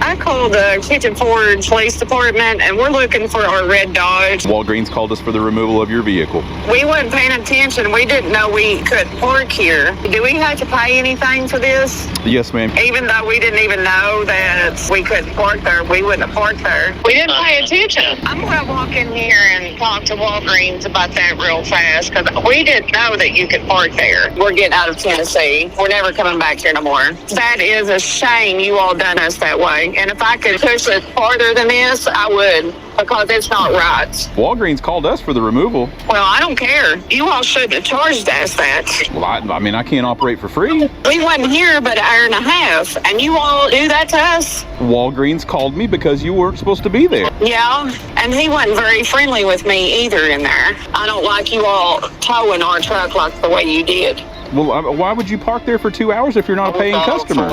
I called the Kitchen Ford Police Department, and we're looking for our red Dodge. Walgreens called us for the removal of your vehicle. We weren't paying attention. We didn't know we could park here. Do we have to pay anything for this? Yes, ma'am. Even though we didn't even know that we couldn't park there, we wouldn't have parked there. We didn't pay attention. I'm going to walk in here and talk to Walgreens about that real fast, because we didn't know that you could park there. We're getting out of Tennessee. We're never coming back here no more. That is a shame you all done us that way. And if I could push it farther than this, I would, because it's not right. Walgreens called us for the removal. Well, I don't care. You all shouldn't have charged us that. Well, I mean, I can't operate for free. We wasn't here but an hour and a half, and you all do that to us? Walgreens called me because you weren't supposed to be there. Yeah, and he wasn't very friendly with me either in there. I don't like you all towing our truck like the way you did. Well, why would you park there for 2 hours if you're not a paying customer?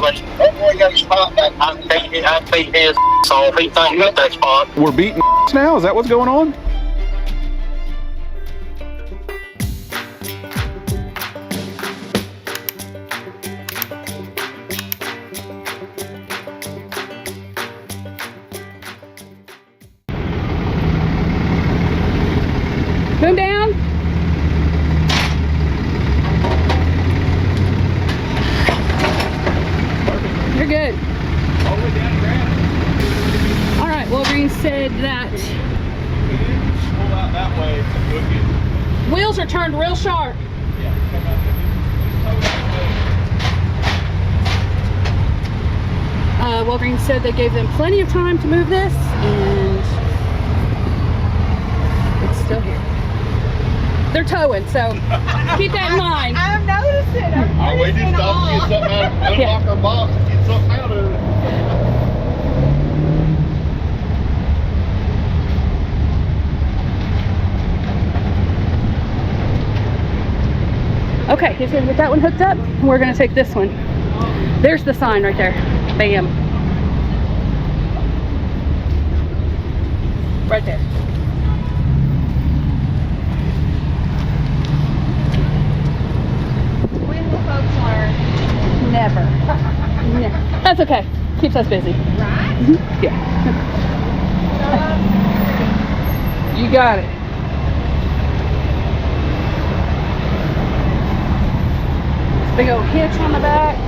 We're beating now? Is that what's going on? Boom down. You're good. All the way down around. All right, Walgreens said that Pull out that way to book it. wheels are turned real sharp. Yeah, come out. Walgreens said they gave them plenty of time to move this, and it's still here. They're towing, so keep that in mind. I'm noticing. We just stopped to get something out, unlock our box and get something out of it. Okay, he's gonna get that one hooked up, and we're gonna take this one. There's the sign right there. Bam. Right there. When will folks learn? Never. Yeah. That's okay. Keeps us busy. Right? Yeah. You got it. Big old hitch on the back.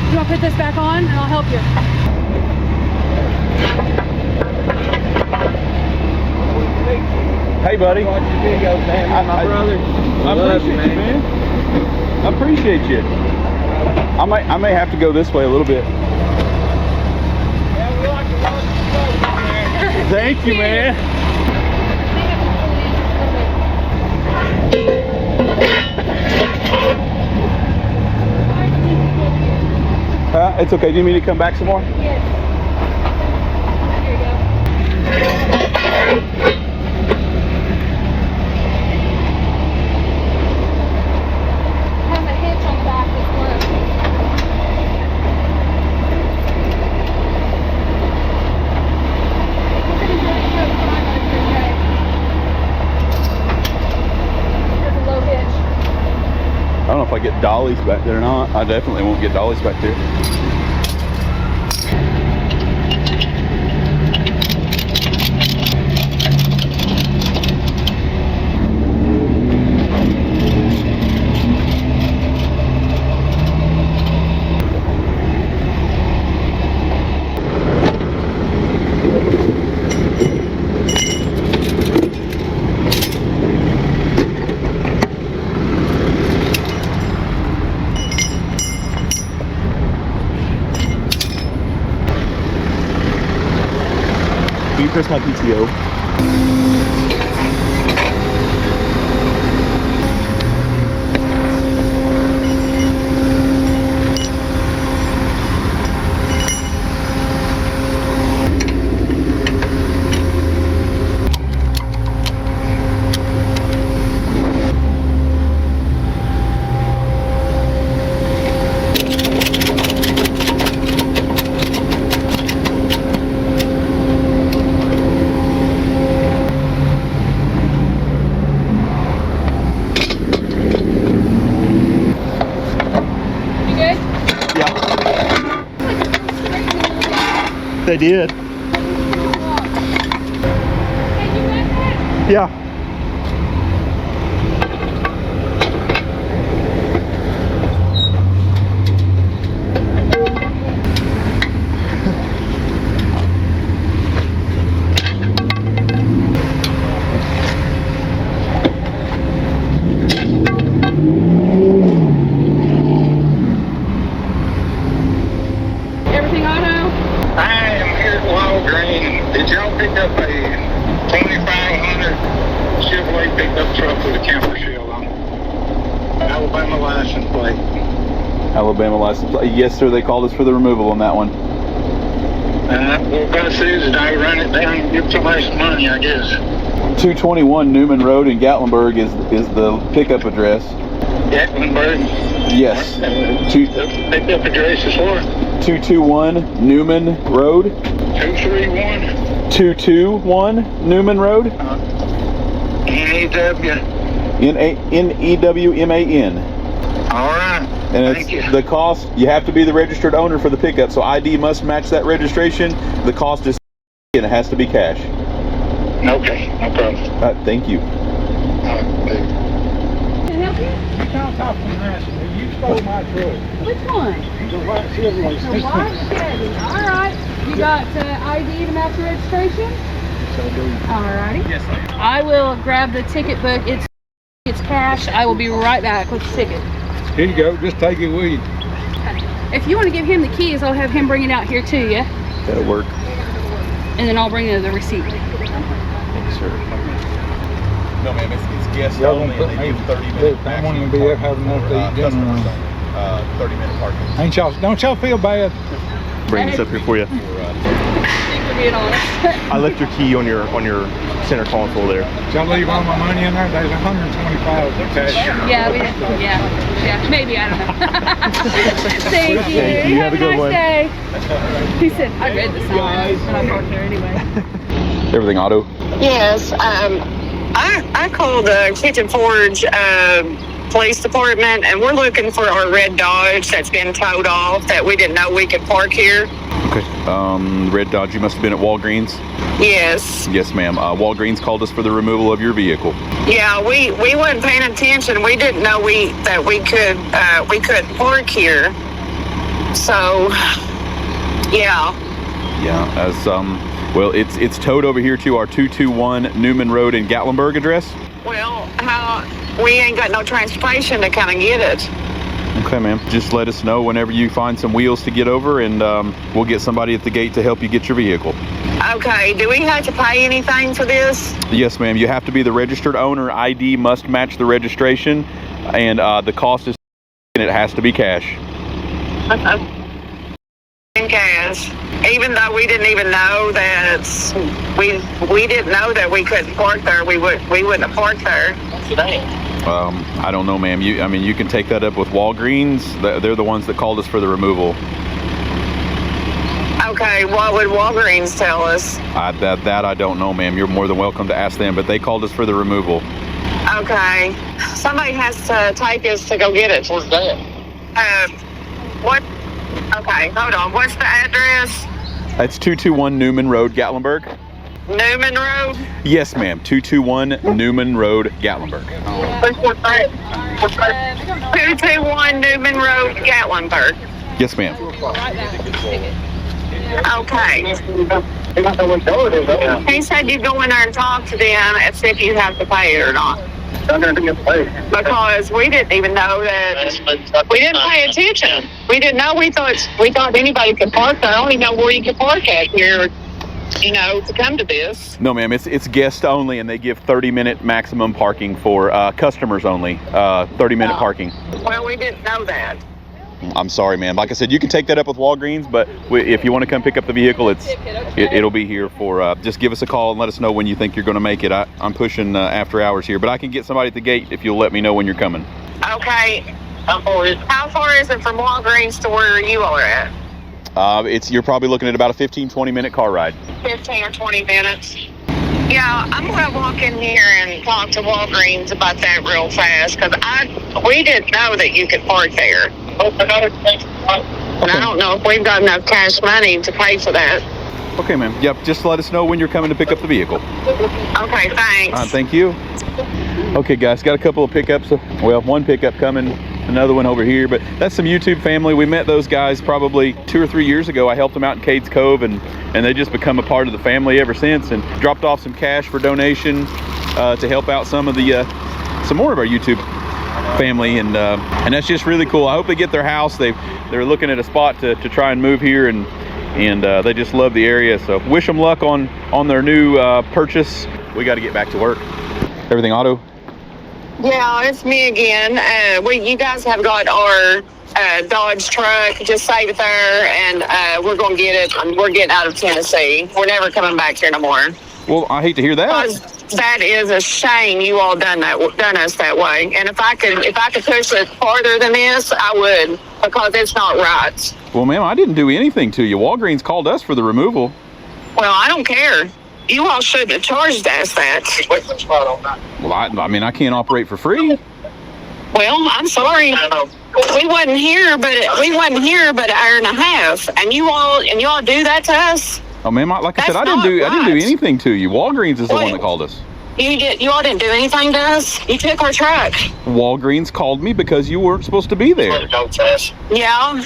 You want to put this back on and I'll help you. Hey, buddy. Watch your videos, man. My brother. I appreciate you, man. I appreciate you. I may have to go this way a little bit. Yeah, we like to watch the folks in there. Thank you, man. It's okay. Do you need me to come back some more? Yes. Here you go. Has a hitch on the back that works. Look at his really good front of your head. There's a low hitch. I don't know if I get dollies back there or not. I definitely won't get dollies back there. Can you press my PTO? they did. Yeah. Everything auto? I am here at Walgreens. Did y'all pick up a 2500 Chevrolet pickup truck with a camper shell on it? Alabama license plate. Alabama license plate. Yes, sir. They called us for the removal on that one. We're going to see is I run it down and give somebody some money, I guess. 221 Newman Road in Gatlinburg is the pickup address. Gatlinburg? Yes. Pickup address is what? 221 Newman Road. 231? 221 Newman Road. N-E-W. N-E-W-M-A-N. All right. And Thank you. it's the cost, you have to be the registered owner for the pickup, so ID must match that registration. The cost is and it has to be cash. Okay, no problem. Thank you. Can I help you? You can't talk from that. You stole my truck. Which one? The white Chevrolet. The white Chevy. All right. You got ID to match the registration? All righty. Yes, sir. I will grab the ticket book. It's cash. I will be right back with the ticket. Here you go. Just take it with you. If you want to give him the keys, I'll have him bring it out here to you, That'll work. and then I'll bring you the receipt. Thank you, sir. No, ma'am, it's guest Y'all only, gonna and put they me- give 30 minutes. I won't even be able to have enough to eat dinner Customers on. only. 30-minute parking. Ain't y'all? Don't y'all feel bad? Bring this up here for you. Thanks for being honest. I left your key on your center console there. Y'all leave all my money in there? There's 125 cash. Yeah, maybe, I don't know. Thank you. Thank you. Have a good nice one. day. He said, I read the sign, but I parked there anyway. Everything auto. Yes, I called the Kitchen Forge police department, and we're looking for our red Dodge that's been towed off that we didn't know we could park here. Okay. Red Dodge, you must have been at Walgreens. Yes. Yes, ma'am. Walgreens called us for the removal of your vehicle. Yeah, we weren't paying attention. We didn't know that we could park here. So, yeah. Yeah. As well, it's towed over here to our 221 Newman Road in Gatlinburg address. Well, we ain't got no transportation to kind of get it. Okay, ma'am. Just let us know whenever you find some wheels to get over, and we'll get somebody at the gate to help you get your vehicle. Okay, do we have to pay anything for this? Yes, ma'am. You have to be the registered owner. ID must match the registration, and the cost is, and it has to be cash. In cash. Even though we didn't even know that we didn't know that we couldn't park there, we wouldn't have parked there. I don't know, ma'am. You can take that up with Walgreens. They're the ones that called us for the removal. Okay, what would Walgreens tell us? That I don't know, ma'am. You're more than welcome to ask them, but they called us for the removal. Okay, somebody has to take us to go get it. Where's that? What? Okay, hold on. What's the address? It's 221 Newman Road, Gatlinburg. Newman Road? Yes, ma'am. 221 Newman Road, Gatlinburg. 221 Newman Road, Gatlinburg. Yes, ma'am. Okay. He said you go in there and talk to them and see if you have to pay it or not. Because we didn't even know that. We didn't pay attention. We didn't know. We thought anybody could park there. I only know where you can park at here, to come to this. No, ma'am. It's guest only, and they give 30-minute maximum parking for customers only. 30-minute parking. Well, we didn't know that. I'm sorry, ma'am. Like I said, you can take that up with Walgreens, but if you want to come pick up the vehicle, it'll be here for. Just give us a call and let us know when you think you're going to make it. I'm pushing after hours here, but I can get somebody at the gate if you'll let me know when you're coming. Okay. How far is it from Walgreens to where you are at? You're probably looking at about a 15-20 minute car ride. 15 or 20 minutes. Yeah, I'm going to walk in here and talk to Walgreens about that real fast, because we didn't know that you could park there. And I don't know if we've got enough cash money to pay for that. Okay, ma'am. Yep, just let us know when you're coming to pick up the vehicle. Okay, thanks. Thank you. Okay, guys, got a couple of pickups. Well, one pickup coming, another one over here, but that's some YouTube family. We met those guys probably 2 or 3 years ago. I helped them out in Cades Cove, and they just become a part of the family ever since, and dropped off some cash for donation to help out some of the some more of our YouTube family, and that's just really cool. I hope they get their house. They're looking at a spot to try and move here, and they just love the area. So wish them luck on their new purchase. We got to get back to work. Everything auto? Yeah, it's me again. You guys have got our Dodge truck. Just save it there, and we're going to get it. We're getting out of Tennessee. We're never coming back here no more. Well, I hate to hear that. That is a shame you all done us that way. And if I could push it farther than this, I would, because it's not right. Well, ma'am, I didn't do anything to you. Walgreens called us for the removal. Well, I don't care. You all shouldn't have charged us that. Well, I mean, I can't operate for free. Well, I'm sorry. We wasn't here, but an hour and a half, and you all do that to us. Oh, ma'am, like I said, I didn't do anything to you. Walgreens is the one that called us. You all didn't do anything to us. You took our truck. Walgreens called me because you weren't supposed to be there. Yeah,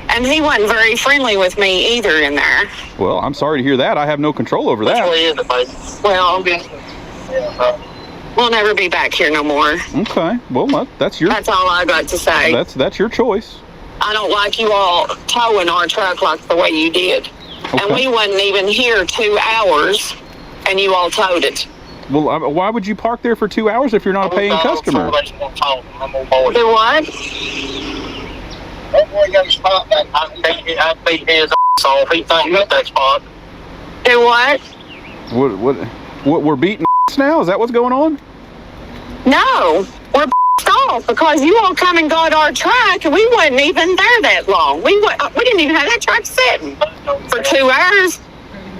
and he wasn't very friendly with me either in there. Well, I'm sorry to hear that. I have no control over that. Well, we'll never be back here no more. Okay, well, that's all I got to say. That's your choice. I don't like you all towing our truck like the way you did. Okay. And we wasn't even here 2 hours, and you all towed it. Well, why would you park there for 2 hours if you're not a paying customer? Do what? That boy got a spot back. I beat his ass off. He think he got that spot. Do what? What we're beating now? Is that what's going on? No, we're off because you all come and got our truck, and we wasn't even there that long. We didn't even have that truck sitting for 2 hours.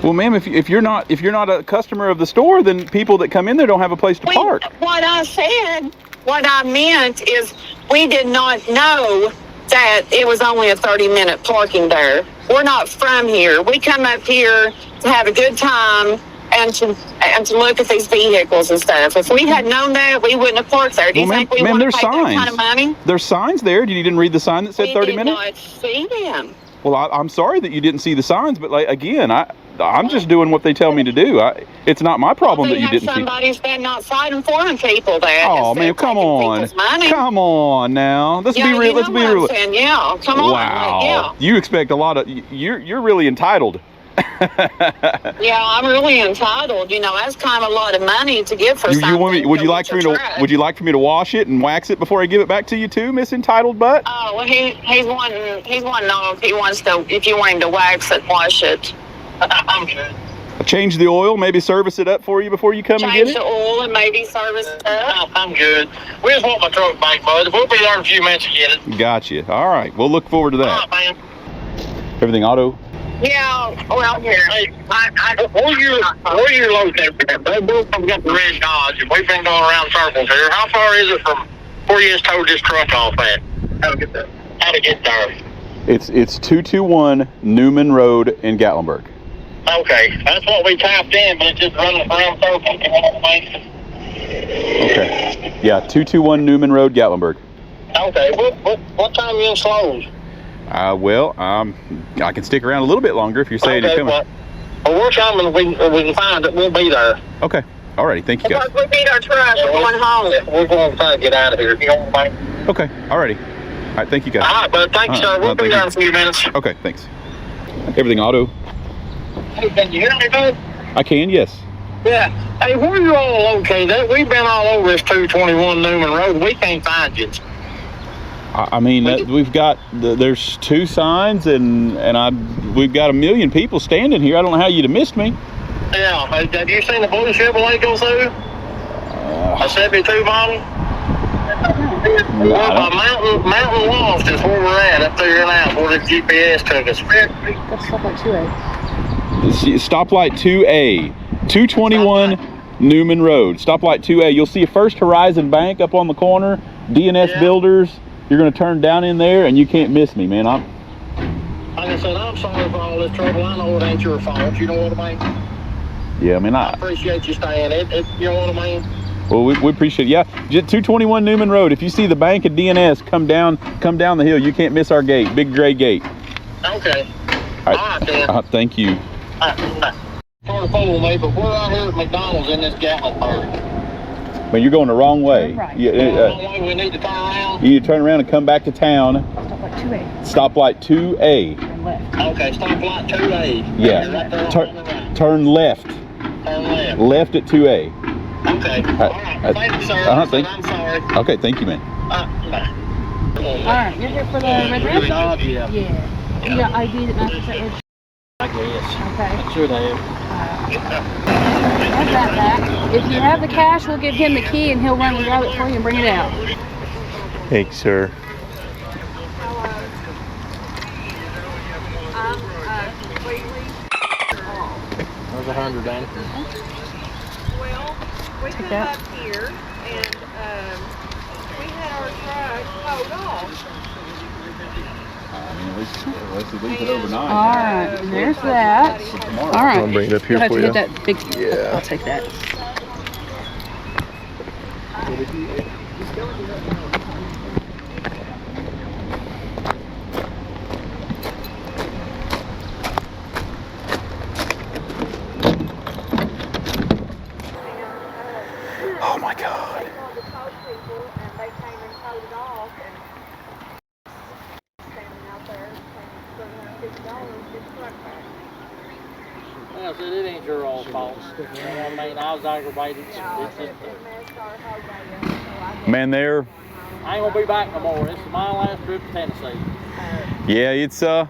Well, ma'am, if you're not a customer of the store, then people that come in there don't have a place to park. What I meant is we did not know that it was only a 30-minute parking there. We're not from here. We come up here to have a good time and to look at these vehicles and stuff. If we had known that, we wouldn't have parked there. Do you think we want to pay that kind of money? There's signs there. You didn't read the sign that said 30 minutes? We did not see them. Well, I'm sorry that you didn't see the signs, but again, I'm just doing what they tell me to do. It's not my problem that you didn't see. Somebody standing outside informing people that. Oh man, come on, come on now. Let's be real. Let's be real. Yeah, come on. Wow, yeah. You expect a lot of. You're really entitled. Yeah, I'm really entitled. That's kind of a lot of money to give for something. Would you like for me to wash it and wax it before I give it back to you too, Miss Entitled Butt? Oh well, he's wanting to know if you want him to wax it, wash it. I'm good. Change the oil, maybe service it up for you before you come and get it? Change the oil and maybe service it up? I'm good. We just want my truck back, bud. We'll be there in a few minutes to get it. Gotcha. All right. We'll look forward to that. All right, man. Everything auto? Yeah. Well, here. Hey, where you located at? They both have got the red Dodge, and we've been going around circles here. How far is it from where you just towed this truck off at? How to get there? It's 221 Newman Road in Gatlinburg. Okay, that's what we typed in, but it's just running around circles. Okay. Yeah, 221 Newman Road, Gatlinburg. Okay, what time are you in Slows? Well, I can stick around a little bit longer if you're saying you're coming. Well, we're coming. We can find it. We'll be there. Okay. Alrighty. Thank you, guys. Because we beat our truck. We're going home. We're going to try to get out of here. You don't mind? Okay. Alrighty. All right. Thank you, guys. All right, bud. Thank you, sir. We'll be there in a few minutes. Okay. Thanks. Everything auto? Hey, can you hear me, bud? I can. Yes. Yeah. Hey, where you all located? We've been all over this 221 Newman Road. We can't find you. I mean, we've got there's 2 signs, and we've got 1 million people standing here. I don't know how you'd have missed me. Yeah, have you seen the blue Chevrolet go through? A 72 model? Well, Mountain Loft is where we're at, up there now, where the GPS took us. That's Stoplight stoplight 2A. 2A, 221 Newman Road. Stoplight 2A. You'll see a First Horizon Bank up on the corner. DNS Builders. You're going to turn down in there, and you can't miss me, man. Like I said, I'm sorry for all this trouble. I know it ain't your fault. You know what I mean? Yeah, I mean, I appreciate you staying. You know what I mean? well, we appreciate it. Yeah, just 221 Newman Road. If you see the bank at DNS, come down the hill. You can't miss our gate, big gray gate. Okay. All All right, then. thank you. Sorry to fool me, but we're out here at McDonald's in this gatlinburg. But you're going the wrong way. Right. You, We need to turn around. you need to turn around and come back to town. Stoplight 2A. Stoplight 2A. Turn left. Okay, stoplight 2A. Yeah. Right there on the right. Turn left. Turn left. Left at 2A. Okay. All right. Thank you, sir. I'm sorry. Okay, thank you, man. Bye. Alright, you're here for the registration? Yeah. Yeah. You got ID that matches that registration? I guess. Okay. Sure they have. Have that back. If you have the cash, we'll give him the key and he'll run and grab it for you and bring it out. Thank you, sir. There's 100, Danny. Well, we Take come that. up here and we had our truck towed off. Let's leave it overnight. Alright, there's that. Alright. I'll bring it up here You'll have for to you. get that big. Yeah. I'll take that. Oh my God. They called the tow people and they came and towed it off and standing out there paying $750 get the truck back. Like I said, it ain't your own fault. You know what I mean? I was aggravated. It messed our whole day up, so I Man, there. I ain't gonna be back no more. This is my last trip to Tennessee. Yeah, it's a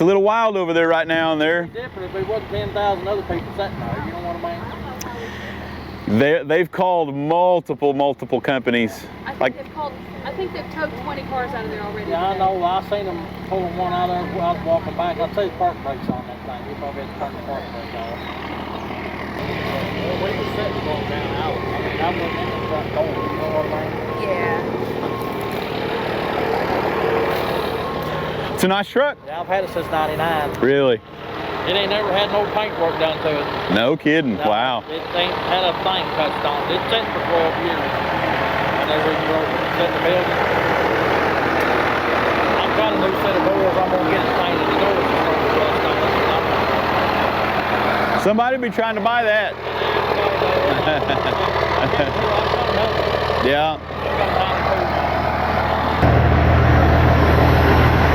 little wild over there right now, and there. Different if there wasn't 10,000 other people sitting there. You know what I mean? They've called multiple companies. I think they've towed 20 cars out of there already. Yeah, I know. I seen them pulling one out there while I was walking back. I'll tell you, park brakes on that thing. You probably had to turn the park brake off. Well, we were sitting going down out. I mean, I wasn't in the front door. You know what I mean? Yeah. It's a nice truck. Yeah, I've had it since '99. Really? It ain't never had no paintwork done to it. No kidding. No, Wow. It ain't had a thing touched on it. It's sitting for 12 years. Whenever you set the building. I've got a new set of doors. I'm gonna get it painted. The doors are going to rust on it. Somebody be trying to buy that. Yeah.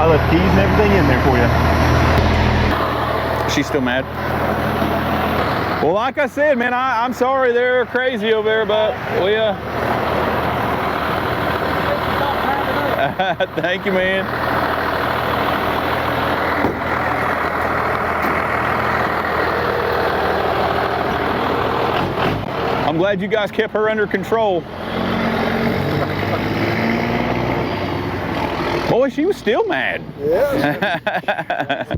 I left keys and everything in there for you. She's still mad. Well, like I said, man, I'm sorry they're crazy over there, but we thank you, man. I'm glad you guys kept her under control. Boy, she was still mad. Yeah.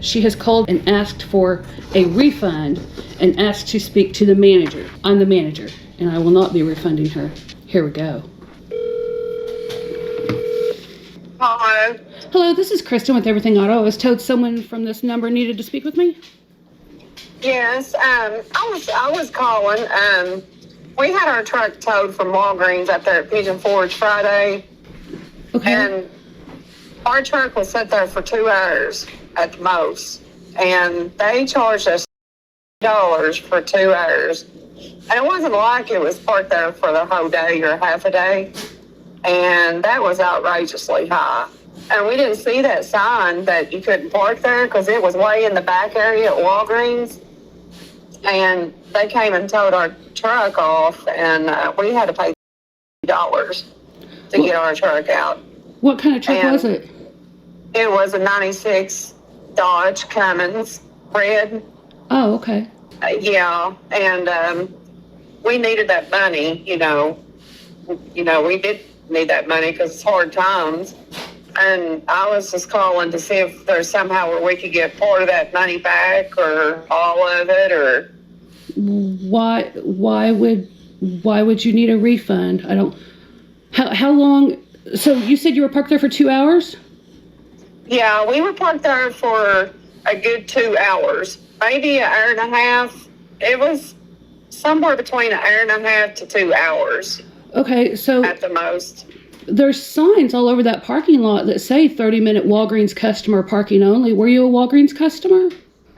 She has called and asked for a refund and asked to speak to the manager. I'm the manager and I will not be refunding her. Here we go. Hello. Hello, this is Kristen with Everything Auto. I was told someone from this number needed to speak with me. Yes, I was calling. We had our truck towed from Walgreens up there at Pigeon Forge Friday, Okay. and our truck was set there for 2 hours at the most, and they charged us $2 for 2 hours. And it wasn't like it was parked there for the whole day or half a day, and that was outrageously high. And we didn't see that sign that you couldn't park there because it was way in the back area at Walgreens. And they came and towed our truck off, and we had to pay $2 to get our truck out. What kind of truck And was it? it was a 96 Dodge Cummins, red. Oh, okay. Yeah, and we needed that money, you know, we did need that money because it's hard times. And I was just calling to see if there's somehow where we could get part of that money back or all of it, or why would you need a refund? I don't. How long? So you said you were parked there for 2 hours? Yeah, we were parked there for a good 2 hours, maybe an hour and a half. It was somewhere between an hour and a half to 2 hours. Okay, so at the most. There's signs all over that parking lot that say 30-minute Walgreens customer parking only. Were you a Walgreens customer?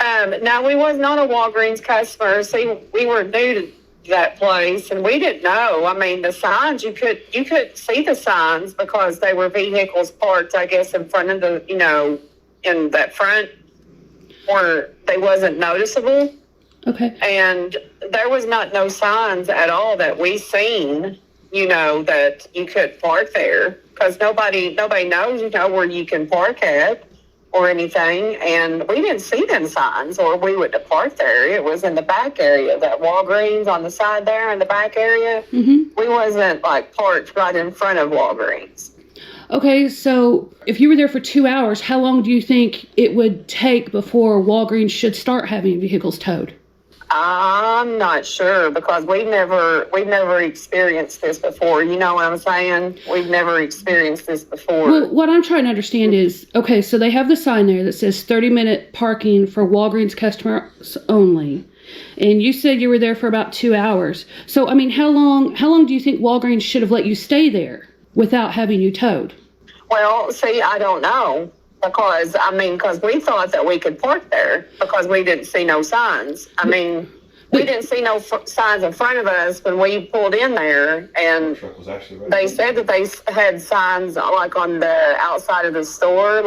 No, we was not a Walgreens customer. See, we were new to that place, and we didn't know. I mean, the signs, you could see the signs because they were vehicles parked, I guess, in front of the, in that front where they wasn't noticeable. Okay. And there was no signs at all that we seen, that you could park there, because nobody knows, where you can park at or anything. And we didn't see them signs, or we wouldn't have parked there. It was in the back area, that Walgreens on the side there in the back area. Mm-hmm. We wasn't parked right in front of Walgreens. Okay, so if you were there for 2 hours, how long do you think it would take before Walgreens should start having vehicles towed? I'm not sure, because we've never experienced this before. You know what I'm saying? We've never experienced this before. Well, what I'm trying to understand is, okay, so they have the sign there that says 30-minute parking for Walgreens customers only. And you said you were there for about 2 hours. So, I mean, how long do you think Walgreens should have let you stay there without having you towed? Well, see, I don't know. Because we thought that we could park there because we didn't see no signs. We didn't see no signs in front of us when we pulled in there. And they said that they had signs on the outside of the store,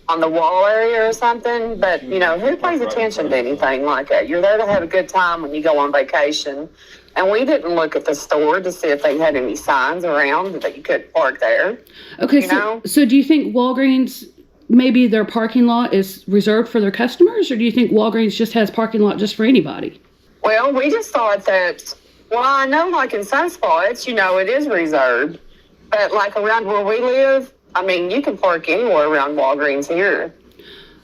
on the wall area or something. But, who pays attention to anything like that? You're there to have a good time when you go on vacation. And we didn't look at the store to see if they had any signs around that you could park there. Okay, so do you think Walgreens, maybe their parking lot is reserved for their customers, or do you think Walgreens just has parking lot just for anybody? Well, we just thought that, I know in some spots, it is reserved. But around where we live, you can park anywhere around Walgreens here.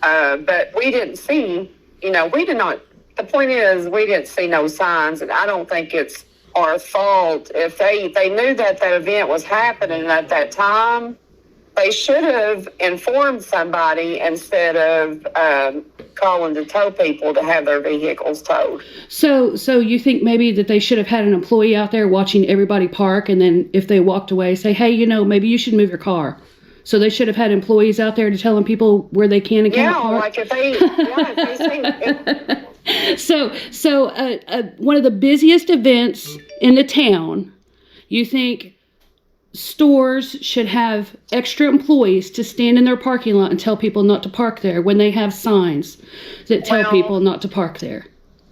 But we didn't see, the point is we didn't see no signs, and I don't think it's our fault. If they knew that event was happening at that time, they should have informed somebody instead of calling the tow people to have their vehicles towed. So you think maybe that they should have had an employee out there watching everybody park, and then if they walked away, say, hey, maybe you should move your car. So they should have had employees out there to telling people where they can and can't park. If they see. So one of the busiest events in the town, you think stores should have extra employees to stand in their parking lot and tell people not to park there when they have signs that tell people not to park there?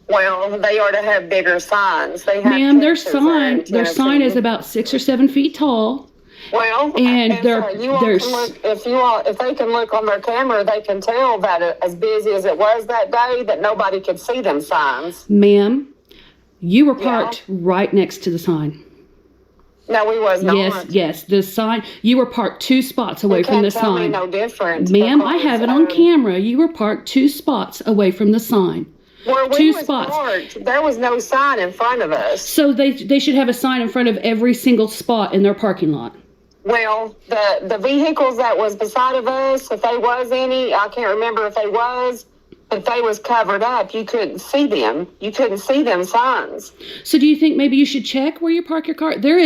Well, they ought to have bigger signs. Ma'am, their sign is about 6 or 7 feet tall. Well, and if they can look on their camera, they can tell that as busy as it was that day, that nobody could see them signs. Ma'am, you were parked right next to the sign. No, we was not. Yes, the sign. You were parked 2 spots away from the sign. You can't tell me no difference. Ma'am, I have it on camera. You were parked 2 spots away from the sign. Where we was parked, there was no sign in front of us. So they should have a sign in front of every single spot in their parking lot. Well, the vehicles that was beside of us, if they was any, I can't remember if they was, but they was covered up. You couldn't see them. You couldn't see them signs. So do you think maybe you should check where you park your car? There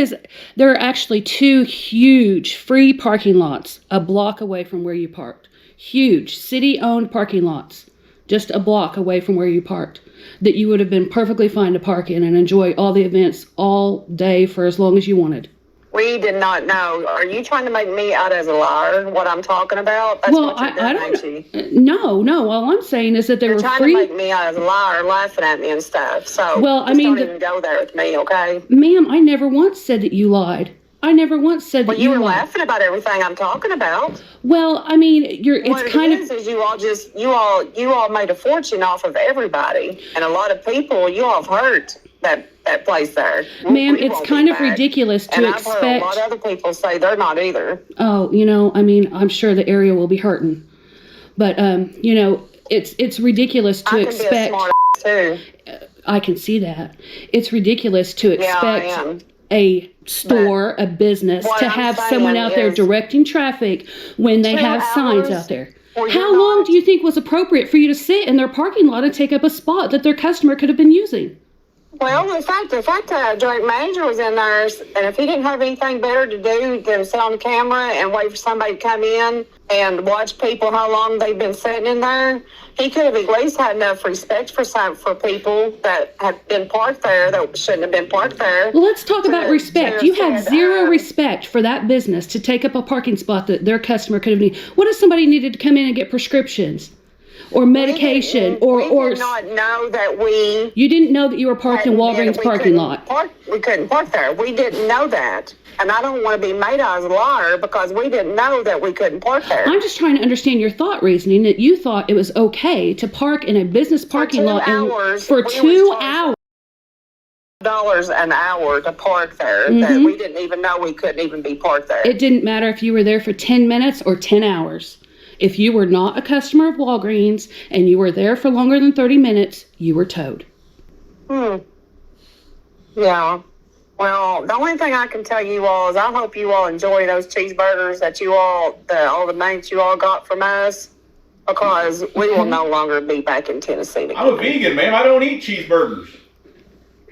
are actually 2 huge free parking lots a block away from where you parked. Huge city-owned parking lots, just a block away from where you parked, that you would have been perfectly fine to park in and enjoy all the events all day for as long as you wanted. We did not know. Are you trying to make me out as a liar, what I'm talking about? That's well, I don't know. No. All I'm saying is that they were free. You're trying to make me out as a liar, laughing at me and stuff. So don't even go there with me, okay? Ma'am, I never once said that you lied. I never once said that you lied. Well, you were laughing about everything I'm talking about. Well, you all made a fortune off of everybody, and a lot of people, you all have hurt that place there. Ma'am, it's kind of ridiculous to expect. And I've heard a lot of other people say they're not either. Oh, I'm sure the area will be hurting. But, it's ridiculous to expect. I can be a smart ass too. I can see that. It's ridiculous to Yeah, I expect am. a store, a business, what to I'm have saying someone out there is directing traffic when they 2 have signs hours out there. where How you're long not- do you think was appropriate for you to sit in their parking lot and take up a spot that their customer could have been using? Well, in fact, direct manager was in there, and if he didn't have anything better to do than sit on the camera and wait for somebody to come in and watch people how long they've been sitting in there, he could have at least had enough respect for people that have been parked there that shouldn't have been parked there. Well, let's talk about respect. You had said, zero respect for that business to take up a parking spot that their customer could have needed. What if somebody needed to come in and get prescriptions or medication we did not know that we you didn't know that you were parked in Walgreens parking lot? We couldn't park there. We didn't know that. And I don't want to be made out as a liar because we didn't know that we couldn't park there. I'm just trying to understand your thought reasoning that you thought it was okay to park in a business parking lot for 2 hours. $2 an hour to park there that we didn't even know we couldn't even be parked there. It didn't matter if you were there for 10 minutes or 10 hours. If you were not a customer of Walgreens and you were there for longer than 30 minutes, you were towed. Yeah. Well, the only thing I can tell you all is I hope you all enjoy those cheeseburgers that all the mates you all got from us, because we will no longer be back in Tennessee again. I'm a vegan, ma'am. I don't eat cheeseburgers.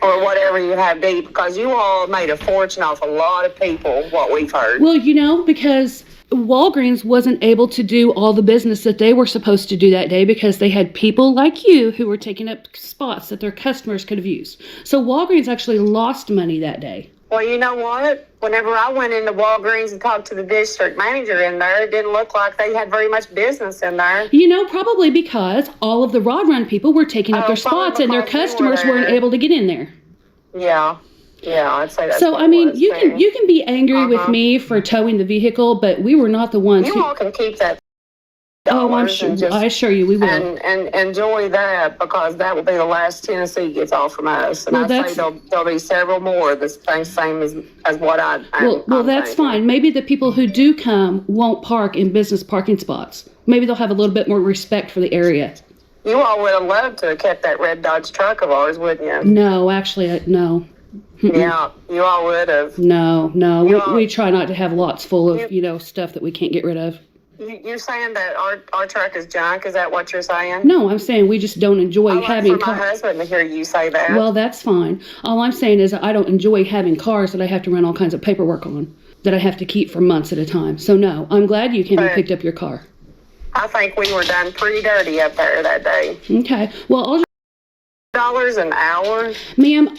Or whatever you have to eat, because you all made a fortune off a lot of people, what we've heard. Well, because Walgreens wasn't able to do all the business that they were supposed to do that day because they had people like you who were taking up spots that their customers could have used. So Walgreens actually lost money that day. Well, you know what? Whenever I went into Walgreens and talked to the district manager in there, it didn't look like they had very much business in there. Probably because all of the Rod Run people were taking up their spots and their customers weren't able to get in there. Yeah. Yeah, I'd say that's so. what I mean, it was, you too. can be angry with me for towing the vehicle, but we were not the ones. You all can keep that. Oh, I'm sure. I assure you, we will. And enjoy that, because that will be the last Tennessee gets off from us. And I'd say there'll be several more the same as what I'm that's thinking. fine. Maybe the people who do come won't park in business parking spots. Maybe they'll have a little bit more respect for the area. You all would have loved to have kept that red Dodge truck of ours, wouldn't you? No, actually, no. Yeah, you all would have. No. We try not to have lots full of, stuff that we can't get rid of. You're saying that our truck is junk? Is that what you're saying? No, I'm saying we just don't enjoy having cars. My husband to hear you say that. Well, that's fine. All I'm saying is I don't enjoy having cars that I have to run all kinds of paperwork on, that I have to keep for months at a time. So no, I'm glad you came and picked up your car. I think we were done pretty dirty up there that day. Okay. Well, I'll just $2 an hour. Ma'am,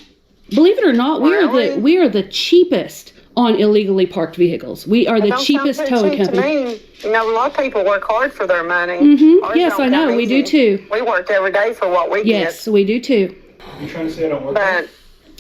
believe it or not, Really? we are the cheapest on illegally parked vehicles. We are the cheapest towing company. A lot of people work hard for their money. Yes, I know. We do too. We work every day for what we get. Yes, we do too. You trying to say I don't work? But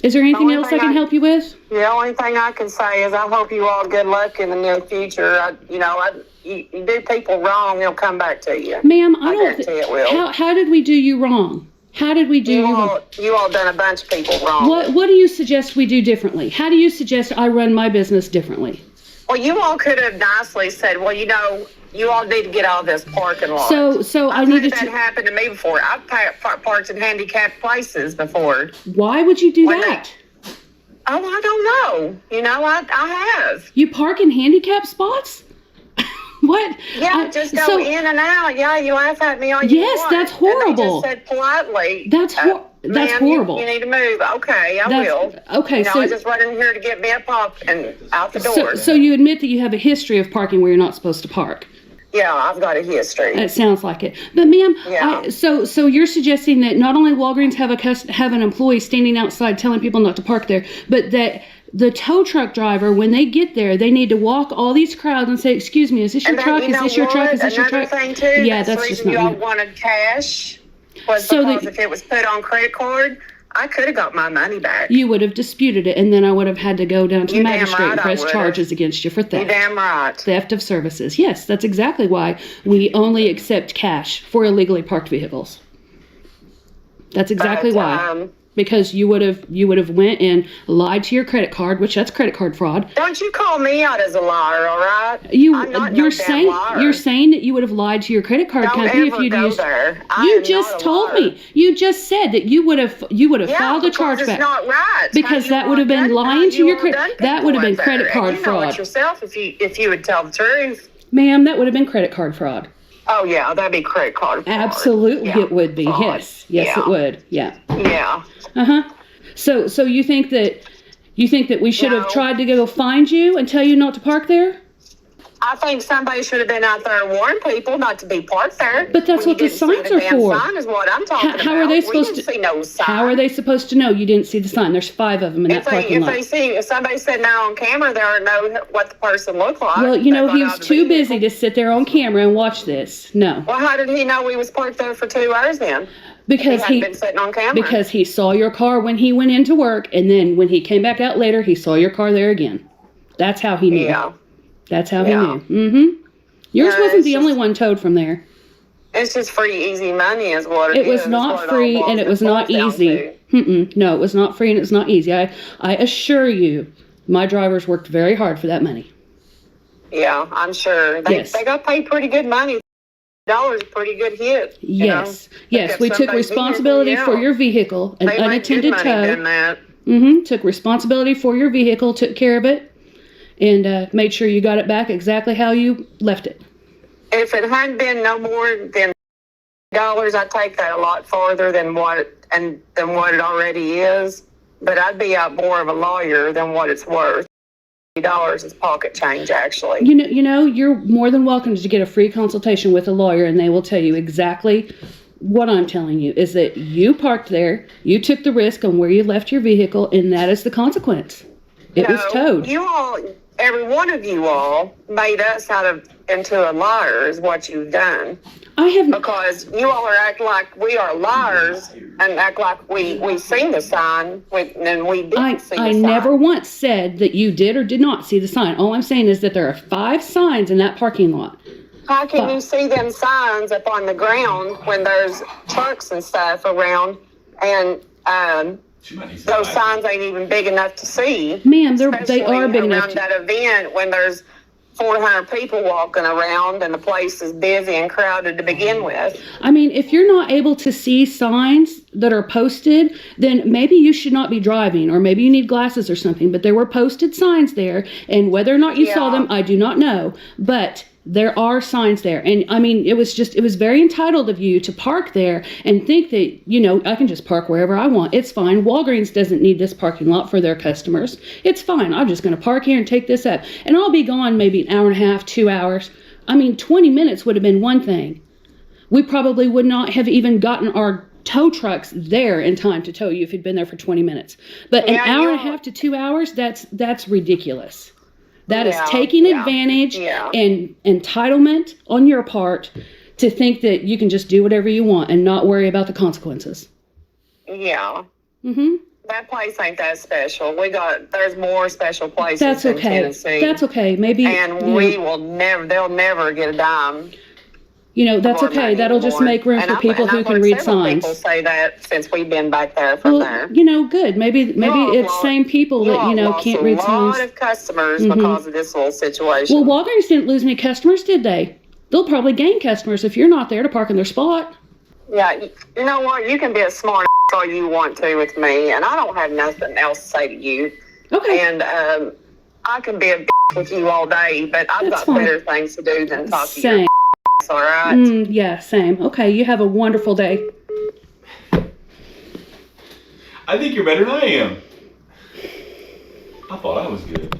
is there anything else I can help you with? the only thing I can say is I hope you all good luck in the near future. You do people wrong, they'll come back to you. Ma'am, I don't guarantee it will. How did we do you wrong? How did we do you wrong? You all done a bunch of people wrong. What do you suggest we do differently? How do you suggest I run my business differently? Well, you all could have nicely said, well, you all need to get out of this parking lot. So I needed that happened to me before. I've parked in handicapped places before. Why would you do that? I don't know. I have. You park in handicapped spots? What? Yeah, just go in and out. Yeah, you laugh at me all you want. Yes, that's horrible. And they just said politely. That's horrible. You need to move. Okay, I will. Okay, so I just run in here to get me a pop and out the door. So you admit that you have a history of parking where you're not supposed to park? Yeah, I've got a history. It sounds like it. But ma'am, so you're suggesting that not only Walgreens have an employee standing outside telling people not to park there, but that the tow truck driver, when they get there, they need to walk all these crowds and say, "Excuse me, is this your truck? Is this your truck? Is this your truck?" Another thing too. Yeah, that's just the reason not you all wanted cash was because if it was put on credit card, I could have got my money back. You would have disputed it, and then I would have had to go down to the magistrate and press charges against you for theft. You damn right. Theft of services. Yes, that's exactly why we only accept cash for illegally parked vehicles. That's exactly why. because you would have went and lied to your credit card, which that's credit card fraud. Don't you call me out as a liar, all right? I'm not You're no saying damn liar. you're saying that you would have lied to your credit card Don't company if ever you'd go used. there. I You am just not a told liar. me. You just said that you would have Yeah, filed a because chargeback. it's not right. Because How that you would have all been done- lying how to you your all credit. done That would have people been up credit there. card And you know fraud, it yourself if you would tell the truth. ma'am. That would have been credit card fraud. Oh yeah, that'd be credit card fraud. Absolutely, Yeah, it would be. fraud. Yes, Yeah. it would. Yeah. Yeah. So you think that we should have No. tried to go find you and tell you not to park there? I think somebody should have been out there and warned people not to be parked there. But that's When what you the didn't see signs the are damn for. Sign is what I'm talking How are about. they supposed we to? didn't see no sign. How are they supposed to know you didn't see the sign? There's 5 of them in that parking lot. If somebody said now on camera, they don't know what the person looked like. Well, They got he out was of the too vehicle. busy to sit there on camera and watch this. No, Well, how did he know he was parked there for 2 hours then? because He hadn't been sitting on camera. because he saw your car when he went into work, and then when he came back out later, he saw your car there again. That's how he knew. Yeah. That's how Yeah. he knew. Mm-hmm. Yours Yeah, wasn't it's the only just- one towed from there. It's just free, easy money is what it is. It was It's not what it free, all and it boils was not down easy. to. No, it was not free, and it's not easy. I assure you, my drivers worked very hard for that money. Yeah, I'm sure. They got paid pretty good money. $1 a pretty good hit. Yes, yes, Look we at took somebody's responsibility vehicle, for yeah. your vehicle, an They make good unattended money doing tow. that. Took responsibility for your vehicle, took care of it, and made sure you got it back exactly how you left it. If it hadn't been no more than $, I'd take that a lot farther than what it already is. But I'd be out more of a lawyer than what it's worth. $50 is pocket change, actually. You know, you're more than welcome to get a free consultation with a lawyer, and they will tell you exactly what I'm telling you, is that you parked there, you took the risk on where you left your vehicle, and that is the consequence. It was towed. You all, every one of you all, made us into a liar is what you've done. I have Because you all are acting like we are liars and act like we seen the sign and we didn't see the I sign. never once said that you did or did not see the sign. All I'm saying is that there are 5 signs in that parking lot. How can you see them signs up on the ground when there's trucks and stuff around and those signs ain't even big enough to see? Ma'am, they are Especially big enough around that event when there's 400 people walking around and the place is busy and crowded to begin with. I mean, if you're not able to see signs that are posted, then maybe you should not be driving, or maybe you need glasses or something. But there were posted signs there, and whether or not you saw them, I do not know. But there are signs there. And I mean, it was very entitled of you to park there and think that, I can just park wherever I want. It's fine. Walgreens doesn't need this parking lot for their customers. It's fine. I'm just going to park here and take this up. And I'll be gone maybe an hour and a half, 2 hours. I mean, 20 minutes would have been one thing. We probably would not have even gotten our tow trucks there in time to tow you if you'd been there for 20 minutes. But an hour and a half to 2 hours, that's ridiculous. That is taking advantage and entitlement on your part to think that you can just do whatever you want and not worry about the consequences. Yeah. Mm-hmm. That place ain't that special. There's more special places That's in okay. Tennessee. That's okay. Maybe. And they'll never get a dime. That's okay. That'll just make room for people who can read signs. People say that since we've been back there from there. Good. Maybe it's same people that, can't read signs. A lot of customers because of this little situation. Well, Walgreens didn't lose any customers, did they? They'll probably gain customers if you're not there to park in their spot. Yeah, you know what? You can be a smart all you want to with me, and I don't have nothing else to say to you. Okay. And I can be a with you all day, but I've got better things to do than talk to you. All right. Yeah, same. Okay, you have a wonderful day. I think you're better than I am. I thought I was good.